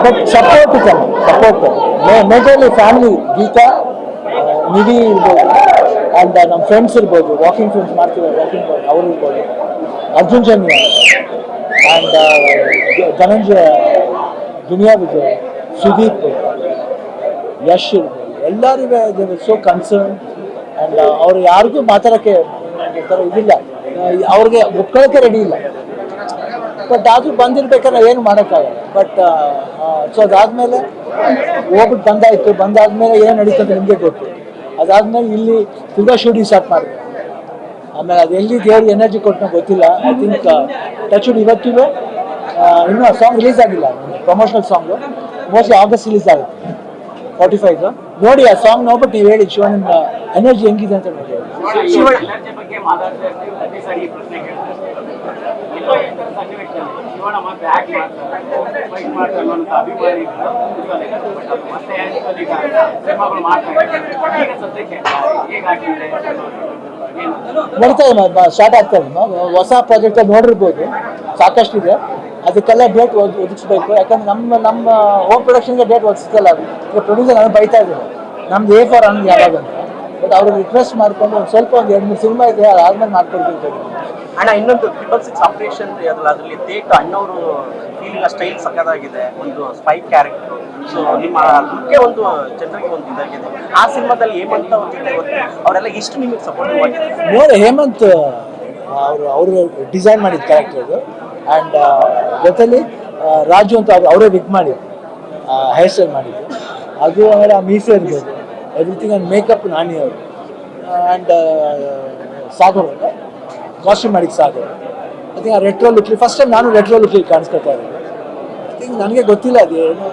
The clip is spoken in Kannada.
ಬಟ್ ಸಪೋರ್ಟ್ ಇತ್ತಲ್ಲ, ಸಪೋರ್ಟ್ ಮೇಜರ್ಲಿ ಫ್ಯಾಮಿಲಿ. ಗೀತಾ, ನಿಧಿ ಇರ್ಬೋದು, ಆ್ಯಂಡ್ ನಮ್ಮ ಫ್ರೆಂಡ್ಸ್ ಇರ್ಬೋದು, ವಾಕಿಂಗ್ ಫ್ರೆಂಡ್ಸ್ ಮಾಡ್ತೀವಿ, ವಾಕಿಂಗ್ ಅವರು ಇರ್ಬೋದು, ಅರ್ಜುನ್ ಜನ್ಯ ಆ್ಯಂಡ್ ಧನಂಜಯ, ದುನಿಯಾ ವಿಜಯ್, ಸುದೀಪ್, ಯಶ್ ಇರ್ಬೋದು, ಎಲ್ಲರಿಗೂ ಸೋ ಕನ್ಸರ್ನ್. ಆ್ಯಂಡ್ ಅವ್ರು ಯಾರಿಗೂ ಮಾತಾಡೋಕ್ಕೆ ಥರ ಇದಿಲ್ಲ, ಅವ್ರಿಗೆ ಒಪ್ಕೊಳ್ಳೋಕ್ಕೆ ರೆಡಿ ಇಲ್ಲ. ಬಟ್ ಅದು ಬಂದಿರ್ಬೇಕಾದ್ರೆ ಏನು ಮಾಡೋಕ್ಕಾಗಲ್ಲ. ಬಟ್ ಸೊ ಅದಾದಮೇಲೆ ಹೋಗ್ಬಿಟ್ಟು ಬಂದಾದ್ಮೇಲೆ ಏನು ನಡೀತದೆ ನಿಮಗೆ ಗೊತ್ತು. ಅದಾದಮೇಲೆ ಇಲ್ಲಿ ತಿರ್ಗಾ ಶೂಟಿಂಗ್ ಸ್ಟಾರ್ಟ್ ಮಾಡಿದೆ. ಆಮೇಲೆ ಅದು ಎಲ್ಲಿ ದೇವ್ರಿಗೆ ಎನರ್ಜಿ ಕೊಟ್ಟು ಗೊತ್ತಿಲ್ಲ. ಐ ಥಿಂಕ್ ಟಚ್ ಇವತ್ತಿಗೂ ಇನ್ನೂ ಸಾಂಗ್ ರಿಲೀಸ್ ಆಗಿಲ್ಲ, promotional song mostly August release ಆಗುತ್ತೆ 45. ನೋಡಿ ಆ ಸಾಂಗ್ ನೋಡ್ಬಿಟ್ಟು ನೀವು ಹೇಳಿ ಶಿವನ ಎನರ್ಜಿ ಹೆಂಗಿದೆ ಅಂತ ನೋಡಿ. ನಡೀತಾ ಇದೆ, ಸ್ಟಾರ್ಟ್ ಆಗ್ತಾ ಇದೆ. ಹೊಸ ಪ್ರಾಜೆಕ್ಟ್ ನೋಡಿರ್ಬೋದು, ಸಾಕಷ್ಟಿದೆ. ಅದಕ್ಕೆಲ್ಲ ಡೇಟ್ ಒದಗಿಸ್ಬೇಕು. ಯಾಕಂದ್ರೆ ನಮ್ಮ ಹೋಮ್ ಪ್ರೊಡಕ್ಷನ್ಗೆ ಡೇಟ್ ಒದಗಿಸಲ್ಲ. ಈಗ ಪ್ರೊಡ್ಯೂಸರ್ ನಾನು ಬೈತಾ ಇದ್ದೀನಿ, ನಮ್ದು A4 ಅನ್ನೋದು ಯಾವಾಗ ಅಂತ. ಬಟ್ ಅವ್ರಿಗೆ ರಿಕ್ವೆಸ್ಟ್ ಮಾಡಿಕೊಂಡು ಒಂದು 2-3 ಸಿನಿಮಾ ಇದೆ, ಅದಾದ್ಮೇಲೆ ಮಾಡ್ಕೊಡ್ತೀನಿ. ಅಣ್ಣ, ಇನ್ನೊಂದು 666 ಆಪರೇಷನ್ ಅದರಲ್ಲಿ ತೇಟ ಅಣ್ಣವರು ಫೀಲಿಂಗ್ ಸ್ಟೈಲ್ ಸಕ್ಕದಾಗಿದೆ, ಒಂದು ಸ್ಪೈ ಕ್ಯಾರೆಕ್ಟರ್. ಸೊ ನಿಮ್ಮ ಲುಕ್ಕೆ ಒಂದು ಜನರಿಗೆ ಒಂದು ಇದಾಗಿದೆ. ಆ ಸಿನಿಮಾದಲ್ಲಿ ಹೇಮಂತ್ ಅವ್ರ ಜೊತೆ ಅವರೆಲ್ಲ ಎಷ್ಟು ನಿಮಗೆ ಸಪೋರ್ಟಿವ್ ಆಗಿದೆ ನೋಡಿ. ಹೇಮಂತ್ ಅವರು ಡಿಸೈನ್ ಮಾಡಿದ ಕ್ಯಾರೆಕ್ಟರ್ ಅದು. ಆ್ಯಂಡ್ ಜೊತೆಲಿ ರಾಜು ಅಂತ ಅವರೇ ವಿಗ್ ಮಾಡಿದ್ದು, ಹೇರ್ ಸ್ಟೈಲ್ ಮಾಡಿದ್ದು ಅದು. ಆಮೇಲೆ ಆ ಮೀಸೆ ಇರ್ಬೋದು, ಎವ್ರಿಥಿಂಗ್. ಆ್ಯಂಡ್ ಮೇಕಪ್ ನಾನಿ ಅವರು. ಆ್ಯಂಡ್ ಸಾಗರ್ ಕಾಸ್ಟ್ಯೂಮ್ ಮಾಡಿದ್ದು ಸಾಗರ್. ಐ ಥಿಂಕ್ ಆ ರೆಟ್ರೋ ಲುಕ್ಲಿ ಫಸ್ಟ್ ಟೈಮ್ ನಾನು ರೆಟ್ರೋ ಲುಕ್ಲಿ ಕಾಣಿಸ್ಕೊತಾ ಇದ್ದೀನಿ. ಐ ಥಿಂಕ್ ನನಗೆ ಗೊತ್ತಿಲ್ಲ ಅದೇನು.